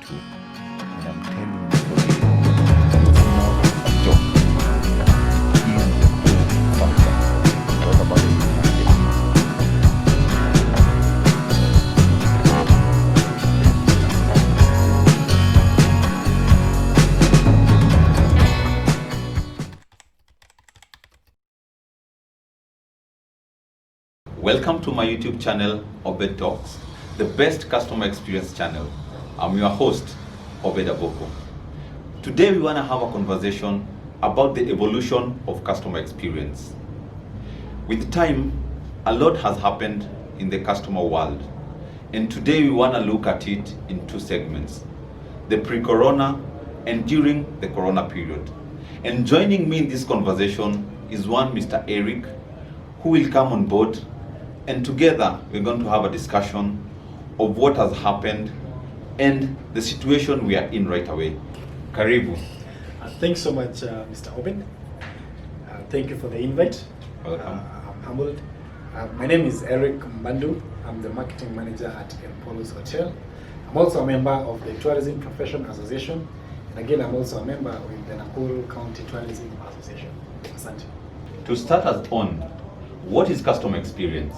to. And I'm telling you today, it's not a joke. It is the cool factor. Talk about it. Welcome to my YouTube channel, Obed Talks, the best customer experience channel. I'm your host, Obed Aboko. Today we want to have a conversation about the evolution of customer experience. With time, a lot has happened in the customer world, and today we want to look at it in two segments: the pre-corona and during the corona period. And joining me in this conversation is one Mr. Erick, who will come on board, and together we're going to have a discussion of what has happened and the situation we are in right away. Karibu. Thanks so much, Mr. Obed. Thank you for the invite. Welcome. I'm humbled. My name is Erick Mbandu. I'm the marketing manager at Apollo's Hotel. I'm also a member of the Tourism Profession Association. And again, I'm also a member with the Nakuru County Tourism Association. Asante. To start us on, what is customer experience?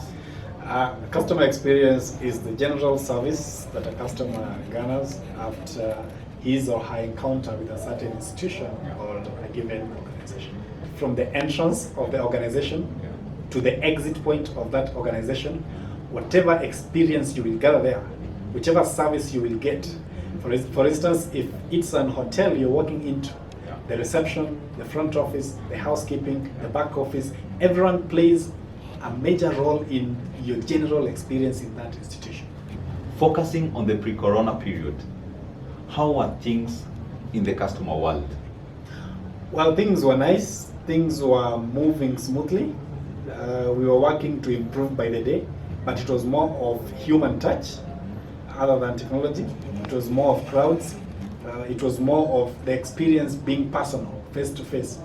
Customer experience is the general service that a customer garners after his or her encounter with a certain institution or a given organization. From the entrance of the organization to the exit point of that organization, whatever experience you will gather there, whichever service you will get. For instance, if it's an hotel you're walking into, the reception, the front office, the housekeeping, the back office, everyone plays a major role in your general experience in that institution. Focusing on the pre-corona period, how are things in the customer world? Well, things were nice. Things were moving smoothly. We were working to improve by the day, but it was more of human touch other than technology. It was more of crowds. It was more of the experience being personal, face to face.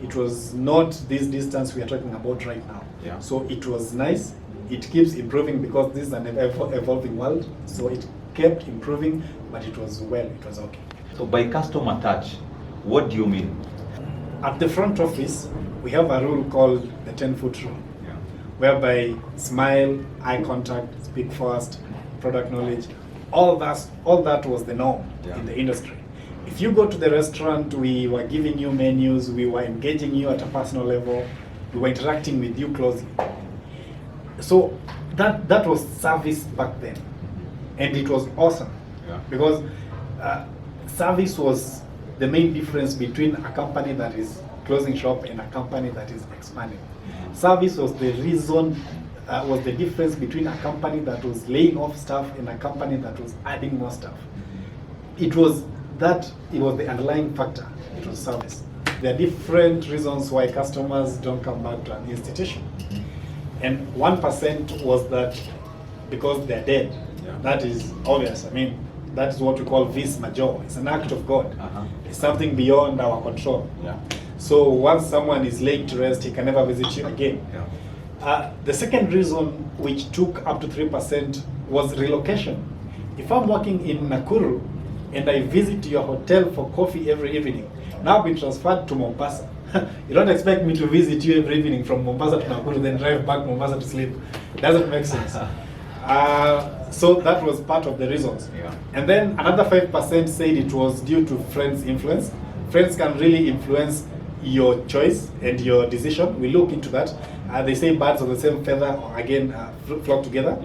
It was not this distance we are talking about right now. So it was nice. It keeps improving because this is an evolving world. So it kept improving, but it was okay. So by customer touch, what do you mean? At the front office, we have a rule called the 10-foot rule, whereby smile, eye contact, speak first, product knowledge, all that was the norm in the industry. If you go to the restaurant, we were giving you menus, we were engaging you at a personal level, we were interacting with you closely. So that was service back then, and it was awesome because service was the main difference between a company that is closing shop and a company that is expanding. Service was the reason, was the difference between a company that was laying off staff and a company that was adding more staff. It was the underlying factor. It was service. There are different reasons why customers don't come back to an institution. And 1% was that because they're dead. That is obvious. I mean, that's what we call vis major. It's an act of God. It's something beyond our control. So once someone is laid to rest, he can never visit you again. The second reason, which took up to 3%, was relocation. If I'm working in Nakuru and I visit your hotel for coffee every evening, now I've been transferred to Mombasa. You don't expect me to visit you every evening from Mombasa to Nakuru, then drive back Mombasa to sleep. It doesn't make sense. So that was part of the reasons. And then another 5% said it was due to friends' influence. Friends can really influence your choice and your decision. We look into that. They say birds of the same feather, again, flock together.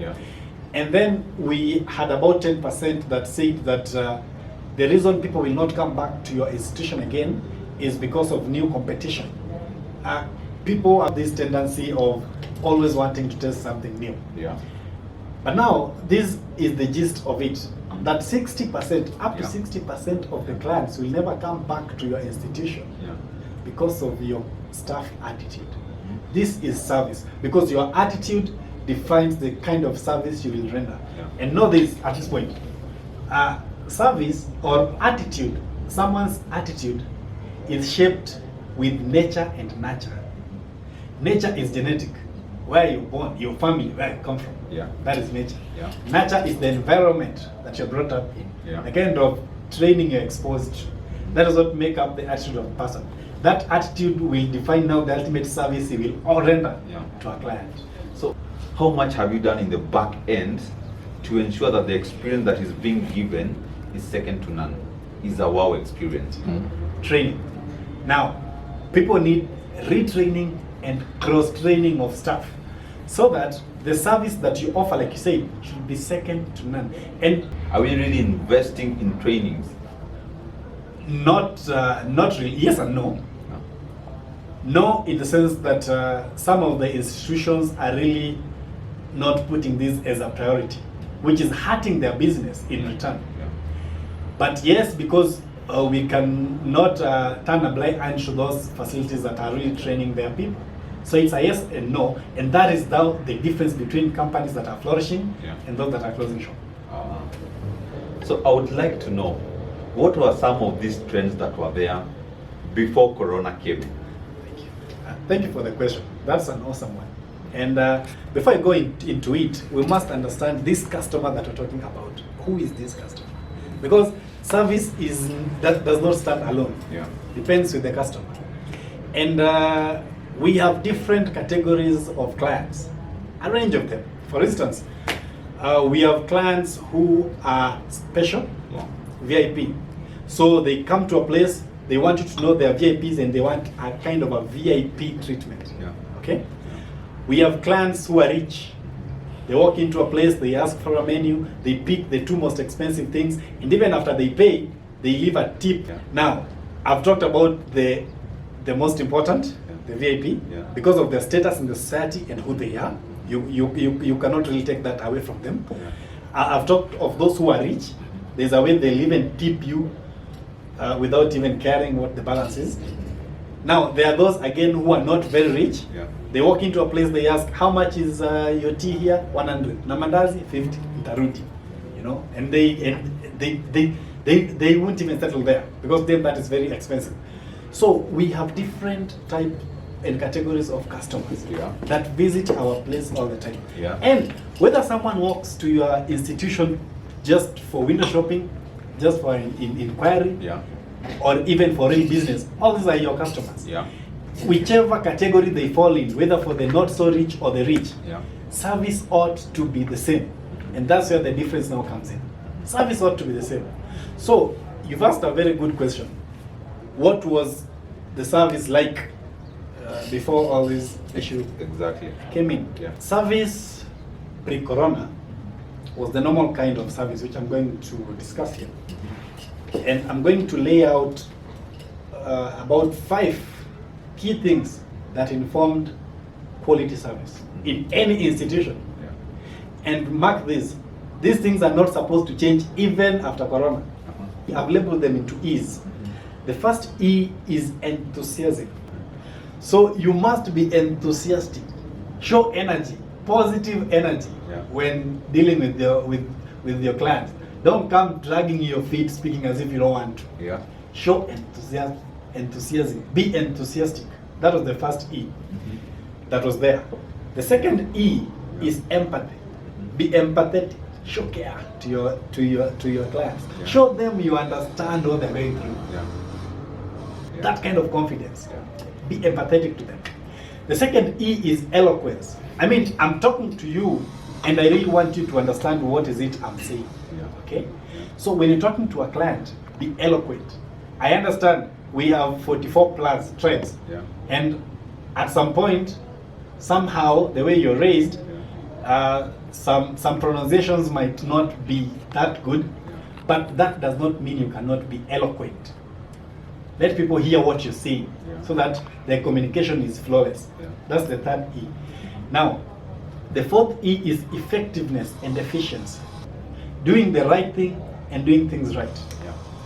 And then we had about 10% that said that the reason people will not come back to your institution again is because of new competition. People have this tendency of always wanting to test something new. But now, this is the gist of it, that 60%, up to 60% of the clients will never come back to your institution because of your staff attitude. This is service, because your attitude defines the kind of service you will render. And know this at this point. Service or attitude, someone's attitude is shaped with nature and nurture. Nature is genetic. where you're born, your family, where you come from. Yeah. That is nature. Yeah. Nurture is the environment that you're brought up in. Yeah. The kind of training you're exposed to. That is what make up the attitude of a person. That attitude will define now the ultimate service he will all render to a client. So, how much have you done in the back end to ensure that the experience that is being given is second to none, is a wow experience? Training. Now, people need retraining and cross-training of staff so that the service that you offer, like you say, should be second to none. And are we really investing in trainings? not really. Yes and no. No, in the sense that some of the institutions are really not putting this as a priority, which is hurting their business in return. But yes, because we cannot turn a blind eye to those facilities that are really training their people. So it's a yes and no, and that is now the difference between companies that are flourishing and those that are closing shop. So I would like to know, what were some of these trends that were there before Corona came? Thank you for the question. That's an awesome one. And before I go into it, we must understand this customer that we're talking about. Who is this customer? Because service does not stand alone. Depends with the customer. And we have different categories of clients, a range of them. For instance, we have clients who are special, VIP. So they come to a place, they want you to know they are VIPs and they want a kind of a VIP treatment. Okay? We have clients who are rich. They walk into a place, they ask for a menu, they pick the two most expensive things, and even after they pay, they leave a tip. Now, I've talked about the most important, the VIP, because of their status in the society and who they are. You cannot really take that away from them. I've talked of those who are rich. There's a way they'll even tip you without even caring what the balance is. Now, there are those, again, who are not very rich. They walk into a place, they ask, how much is your tea here? 100. Namandazi, 50. Ntarudi. You know, and they won't even settle there because then that is very expensive. So we have different type and categories of customers that visit our place all the time. And whether someone walks to your institution just for window shopping, just for inquiry, or even for real business, all these are your customers. Whichever category they fall in, whether for the not so rich or the rich, service ought to be the same. And that's where the difference now comes in. Service ought to be the same. So you've asked a very good question. What was the service like before all these issues came in? Service pre-corona was the normal kind of service, which I'm going to discuss here. And I'm going to lay out about 5 key things that informed quality service in any institution. And mark this, these things are not supposed to change even after Corona. I've labeled them into E's. The first E is enthusiasm. So you must be enthusiastic. Show energy, positive energy when dealing with your clients. Don't come dragging your feet, speaking as if you don't want to. Show enthusiasm. Be enthusiastic. That was the first E that was there. The second E is empathy. Be empathetic. Show care to your clients. Show them you understand what they're going through. That kind of confidence. Be empathetic to them. The second E is eloquence. I mean, I'm talking to you and I really want you to understand what is it I'm saying. Okay? So when you're talking to a client, be eloquent. I understand we have 44 plus trends. And at some point, somehow, the way you're raised, some pronunciations might not be that good, but that does not mean you cannot be eloquent. Let people hear what you're saying so that their communication is flawless. That's the third E. Now, the fourth E is effectiveness and efficiency. Doing the right thing and doing things right.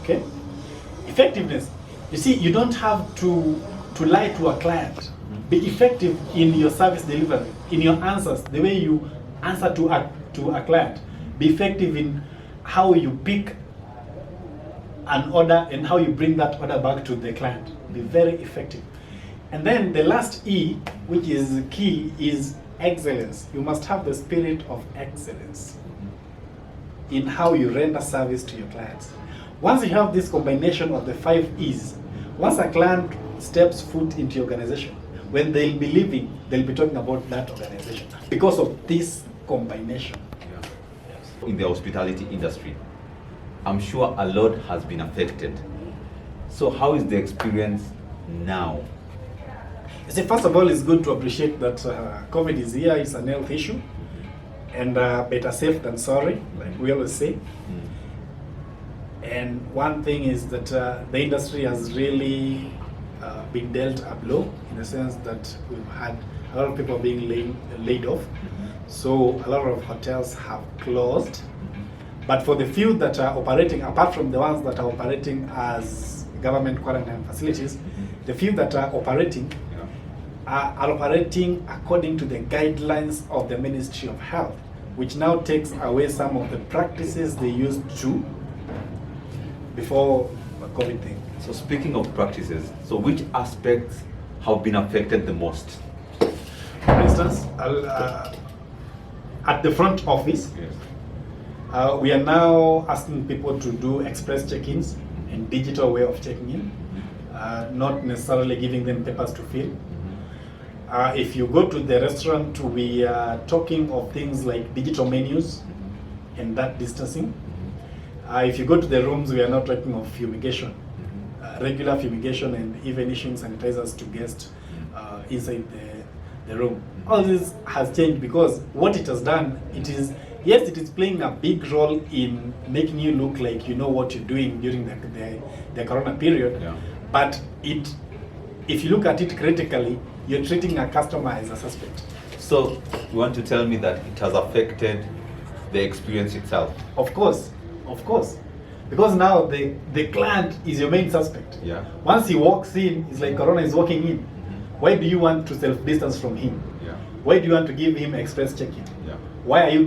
Okay? Effectiveness. You see, you don't have to lie to a client. Be effective in your service delivery, in your answers, the way you answer to a client. Be effective in how you pick an order and how you bring that order back to the client. Be very effective. And then the last E, which is key, is excellence. You must have the spirit of excellence in how you render service to your clients. Once you have this combination of the 5 E's, once a client steps foot into your organization, when they'll be leaving, they'll be talking about that organization because of this combination. In the hospitality industry, I'm sure a lot has been affected. So how is the experience now? You see, first of all, it's good to appreciate that COVID is here. It's an health issue, and better safe than sorry, like we always say. And one thing is that the industry has really been dealt a blow, in the sense that we've had a lot of people being laid off. So a lot of hotels have closed. But for the few that are operating, apart from the ones that are operating as government quarantine facilities, the few that are operating are operating according to the guidelines of the Ministry of Health, which now takes away some of the practices they used to before the COVID thing. So speaking of practices, so which aspects have been affected the most? For instance, at the front office, we are now asking people to do express check-ins and digital way of checking in, not necessarily giving them papers to fill. If you go to the restaurant, we are talking of things like digital menus and that distancing. If you go to the rooms, we are now talking of fumigation, regular fumigation, and even issuing sanitizers to guests inside the room. All this has changed because what it has done, it is playing a big role in making you look like you know what you're doing during the corona period. But if you look at it critically, you're treating a customer as a suspect. So you want to tell me that it has affected the experience itself? Of course. Because now the client is your main suspect. Once he walks in, it's like corona is walking in. Why do you want to self-distance from him? Why do you want to give him express check-in? Why are you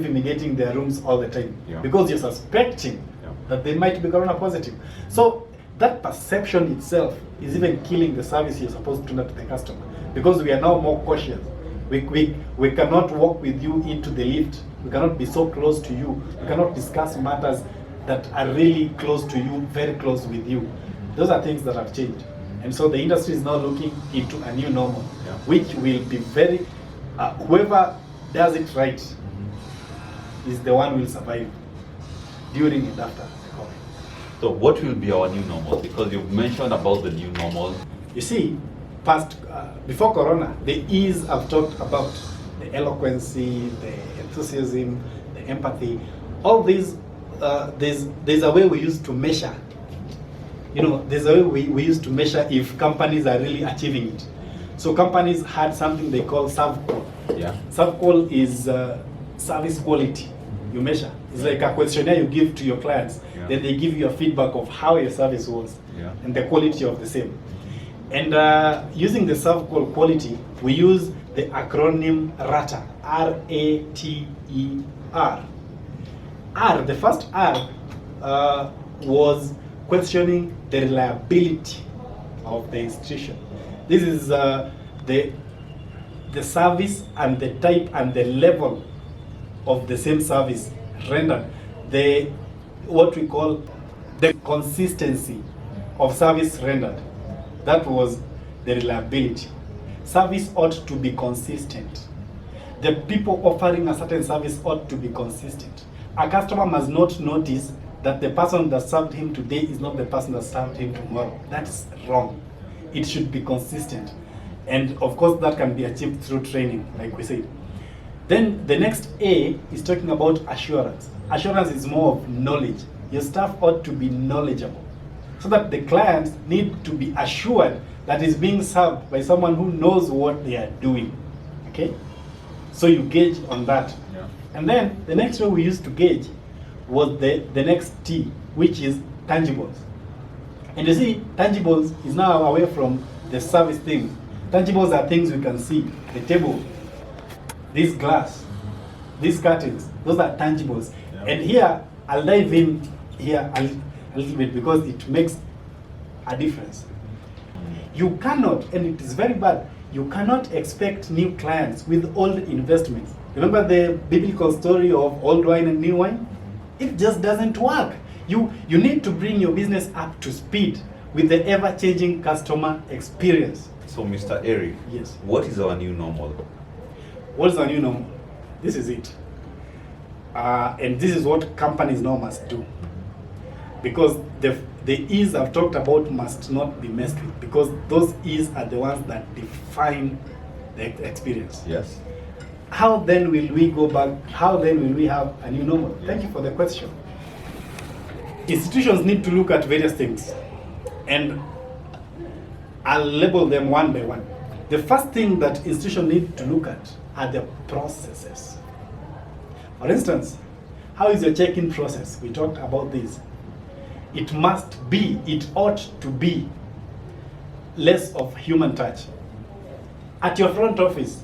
fumigating their rooms all the time? Because you're suspecting that they might be corona positive. So that perception itself is even killing the service you're supposed to render to the customer, because we are now more cautious. We cannot walk with you into the lift. We cannot be so close to you. We cannot discuss matters that are really close to you, very close with you. Those are things that have changed. And so the industry is now looking into a new normal, which will be very, whoever does it right is the one who will survive during and after the COVID. So what will be our new normal? Because you've mentioned about the new normal. You see, before Corona, the E's I've talked about, the eloquency, the enthusiasm, the empathy, all these, there's a way we used to measure. There's a way we used to measure if companies are really achieving it. So companies had something they call ServQual. ServQual is service quality. You measure. It's like a questionnaire you give to your clients. Then they give you a feedback of how your service was and the quality of the same. And using the ServQual quality, we use the acronym RATER, R-A-T-E-R. The first R was questioning the reliability of the institution. This is the service and the type and the level of the same service rendered. What we call the consistency of service rendered. That was the reliability. Service ought to be consistent. The people offering a certain service ought to be consistent. A customer must not notice that the person that served him today is not the person that served him tomorrow. That's wrong. It should be consistent. And of course that can be achieved through training, like we said. Then the next A is talking about assurance. Assurance is more of knowledge. Your staff ought to be knowledgeable, so that the clients need to be assured that is being served by someone who knows what they are doing. Okay? So you gauge on that. And then the next way we used to gauge was the next T, which is tangibles. And you see, tangibles is now away from the service thing. Tangibles are things we can see. The table, this glass, these curtains, those are tangibles. And here, I'll dive in here a little bit because it makes a difference. You cannot, and it is very bad, You cannot expect new clients with old investments. Remember the biblical story of old wine and new wine? It just doesn't work. You need to bring your business up to speed with the ever-changing customer experience. So, Mr. Erick, Yes. what is our new normal? What is our new normal? This is it. And this is what companies now must do. Because the E's I've talked about must not be messed with, because those E's are the ones that define the experience. Yes. How then will we go back? How then will we have a new normal? Yes. Thank you for the question. Institutions need to look at various things, and I'll label them one by one. The first thing that institutions need to look at are the processes. For instance, how is your check-in process? We talked about this. It ought to be less of human touch. At your front office,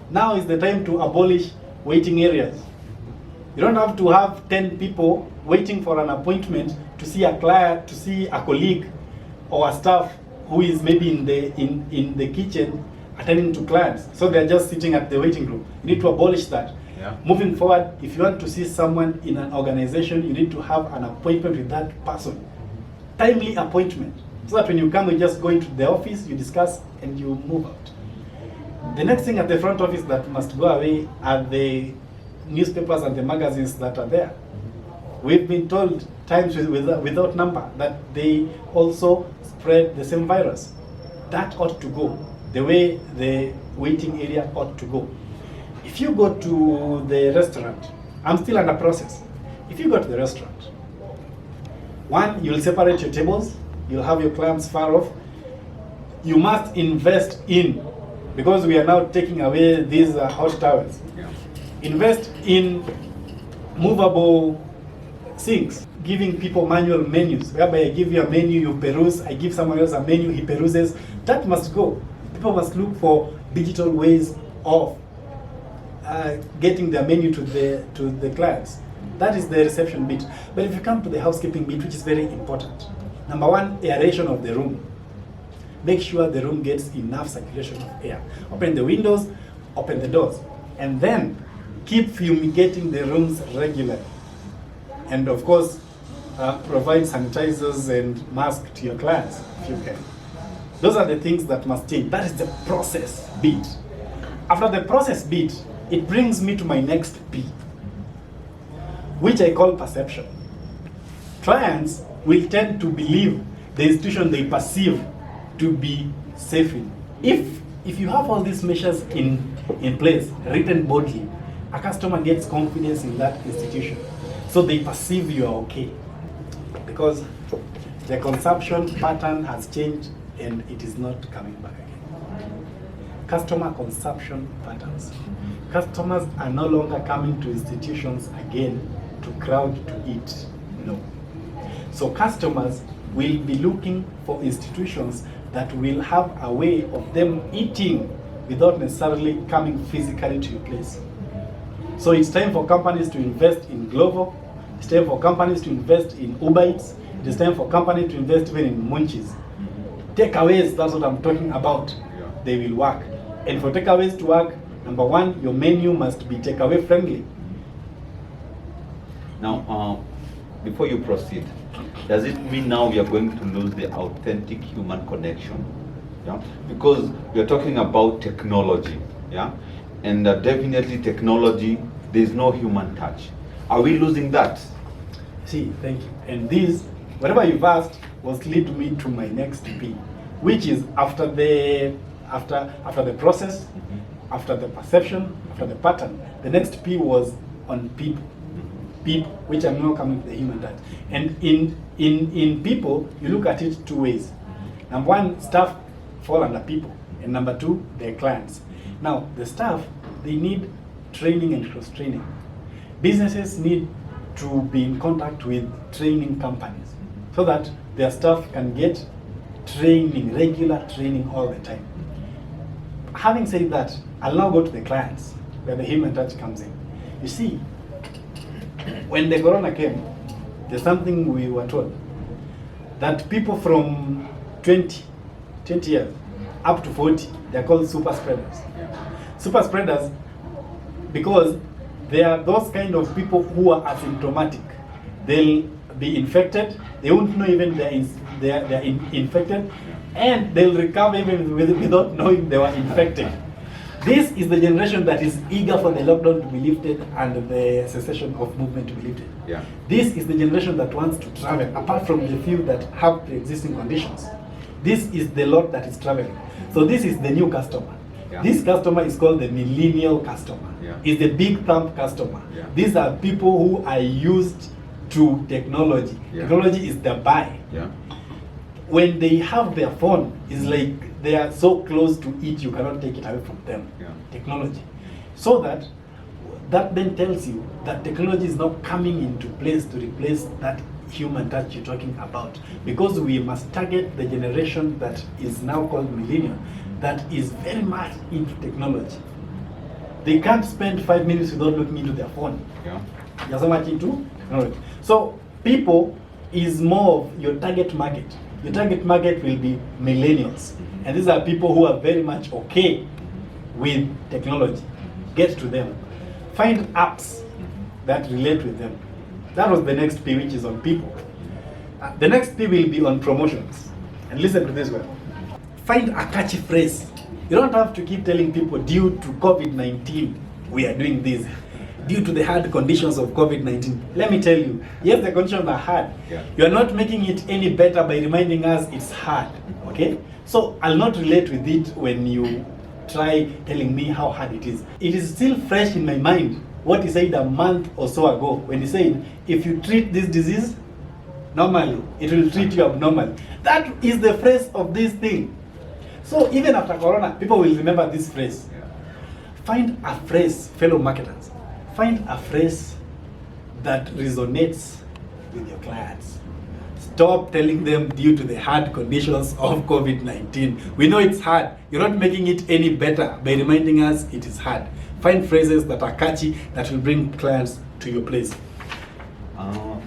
now is the time to abolish waiting areas. You don't have to have 10 people waiting for an appointment to see a client, to see a colleague or a staff who is maybe in the kitchen attending to clients. So they're just sitting at the waiting room. You need to abolish that. Yeah. Moving forward, if you want to see someone in an organization, you need to have an appointment with that person. Timely appointment. So that when you come, you just go into the office, you discuss, and you move out. The next thing at the front office that must go away are the newspapers and the magazines that are there. We've been told times without number that they also spread the same virus. That ought to go, the way the waiting area ought to go. If you go to the restaurant, I'm still under process. If you go to the restaurant, one, you'll separate your tables, you'll have your clients far off. You must invest in, because we are now taking away these hot towels. Yeah. Invest in movable sinks, giving people manual menus, whereby I give you a menu, you peruse, I give someone else a menu, he peruses. That must go. People must look for digital ways of getting their menu to the clients. That is the reception bit. But if you come to the housekeeping bit, which is very important, number one, aeration of the room. Make sure the room gets enough circulation of air. Open the windows, open the doors, and then keep fumigating the rooms regularly. And of course, provide sanitizers and masks to your clients if you can. Those are the things that must change. That is the process bit. After the process bit, it brings me to my next P, which I call perception. Clients will tend to believe the institution they perceive to be safe in. If you have all these measures in place, written boldly, a customer gets confidence in that institution. So they perceive you are okay. Because the consumption pattern has changed and it is not coming back again. Customer consumption patterns. Customers are no longer coming to institutions again to crowd to eat. No. So customers will be looking for institutions that will have a way of them eating without necessarily coming physically to your place. So it's time for companies to invest in Glovo. It's time for companies to invest in Uber Eats. It is time for companies to invest even in Munchies. Takeaways, that's what I'm talking about. They will work. And for takeaways to work, number one, your menu must be takeaway friendly. Now, before you proceed, does it mean now we are going to lose the authentic human connection? Yeah, because we are talking about technology. Yeah, and definitely technology, there is no human touch. Are we losing that? See, thank you. And this, whatever you've asked, was lead me to my next P, which is after the process, after the perception, after the pattern. The next P was on people. People, which I'm now coming to the human touch. And in people, you look at it two ways. Number one, staff fall under people. And number two, their clients. Now, the staff, they need training and cross-training. Businesses need to be in contact with training companies so that their staff can get training, regular training all the time. Having said that, I'll now go to the clients where the human touch comes in. You see, when the corona came, there's something we were told that people from 20 years up to 40. They're called super spreaders. Yeah. Super spreaders, because they are those kind of people who are asymptomatic. They'll be infected, they won't know even they're infected, and they'll recover even without knowing they were infected. This is the generation that is eager for the lockdown to be lifted and the cessation of movement to be lifted. Yeah. This is the generation that wants to travel, apart from the few that have pre-existing conditions. This is the lot that is traveling. So this is the new customer. Yeah. This customer is called the millennial customer. Yeah. It's the big thumb customer. Yeah. These are people who are used to technology. Yeah. Technology is the buy. Yeah. When they have their phone, it's like they are so close to it, you cannot take it away from them. Yeah. Technology. So that then tells you that technology is not coming into place to replace that human touch you're talking about. Because we must target the generation that is now called millennial, that is very much into technology. They can't spend 5 minutes without looking into their phone. Yeah. They're so much into technology. So people is more of your target market. Your target market will be millennials. And these are people who are very much okay with technology. Get to them. Find apps that relate with them. That was the next P, which is on people. The next P will be on promotions. And listen to this one. Find a catchy phrase. You don't have to keep telling people, due to COVID-19, we are doing this. Due to the hard conditions of COVID-19. Let me tell you, yes, the conditions are hard. Yeah. You are not making it any better by reminding us it's hard. Okay? So I'll not relate with it when you try telling me how hard it is. It is still fresh in my mind what he said a month or so ago when he said, if you treat this disease normally, it will treat you abnormally. That is the phrase of this thing. So even after Corona, people will remember this phrase. Yeah. Find a phrase, fellow marketers, find a phrase that resonates with your clients. Stop telling them due to the hard conditions of COVID-19. We know it's hard. You're not making it any better by reminding us it is hard. Find phrases that are catchy that will bring clients to your place.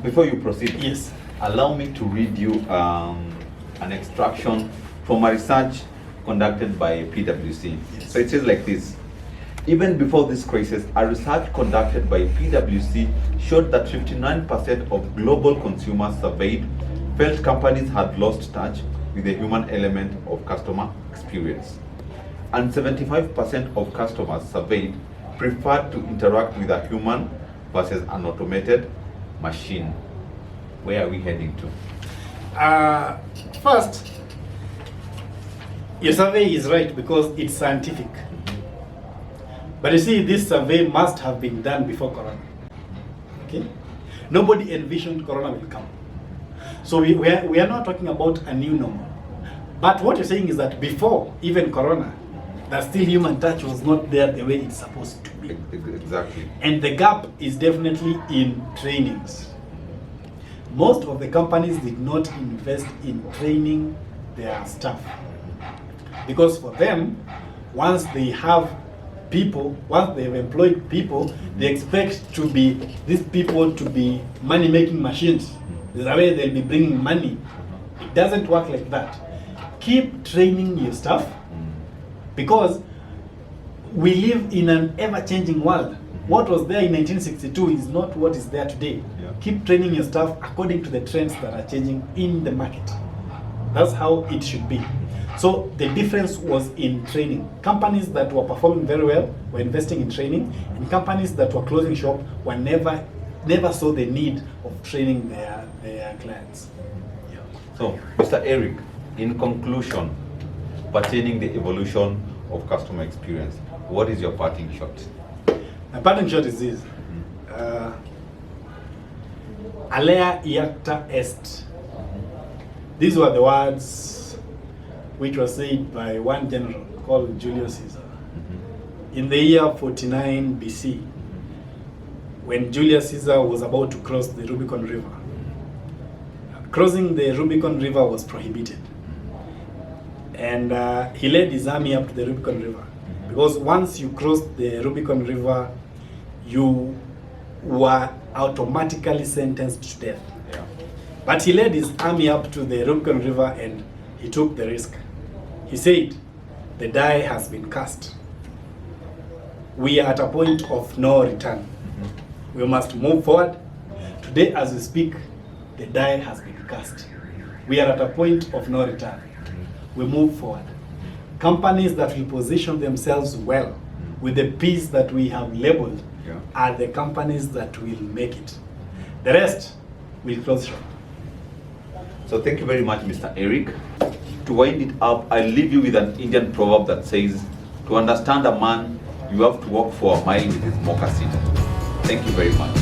Before you proceed, Yes. allow me to read you an extraction from a research conducted by PwC. Yes. So it says like this. Even before this crisis, a research conducted by PwC showed that 59% of global consumers surveyed felt companies had lost touch with the human element of customer experience. And 75% of customers surveyed preferred to interact with a human versus an automated machine. Where are we heading to? First, your survey is right because it's scientific. But you see, this survey must have been done before Corona. Okay? Nobody envisioned Corona will come. So we are not talking about a new normal. But what you're saying is that before even Corona, that still human touch was not there the way it's supposed to be. Exactly. And the gap is definitely in trainings. Most of the companies did not invest in training their staff. Because for them, once they have people, once they've employed people, they expect these people to be money-making machines. The way they'll be bringing money. It doesn't work like that. Keep training your staff, because we live in an ever-changing world. What was there in 1962 is not what is there today. Yeah. Keep training your staff according to the trends that are changing in the market. That's how it should be. So the difference was in training. Companies that were performing very well were investing in training, and companies that were closing shop were never saw the need of training their clients. Yeah. So, Mr. Erick, in conclusion, pertaining the evolution of customer experience, what is your parting shot? My parting shot is this. Alea iacta est. These were the words which were said by one general called Julius Caesar in the year 49 BC, when Julius Caesar was about to cross the Rubicon River. Crossing the Rubicon River was prohibited. And he led his army up to the Rubicon River. Because once you crossed the Rubicon River, you were automatically sentenced to death. Yeah. But he led his army up to the Rubicon River and he took the risk. He said, the die has been cast. We are at a point of no return. We must move forward. Today, as we speak, the die has been cast. We are at a point of no return. We move forward. Companies that will position themselves well with the piece that we have labeled are the companies that will make it. The rest will close shop. So thank you very much, Mr. Erick. To wind it up, I leave you with an Indian proverb that says, to understand a man, you have to walk for a mile with his moccasin. Thank you very much.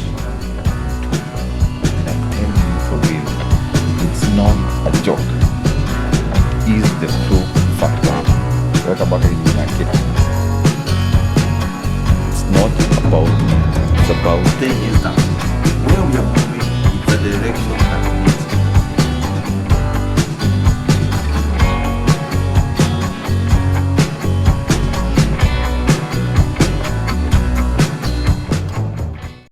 I'm telling you for real, it's not a joke. It is the true factor. Weka mpaka hivi na kitu. It's not about me, it's about Stay instant.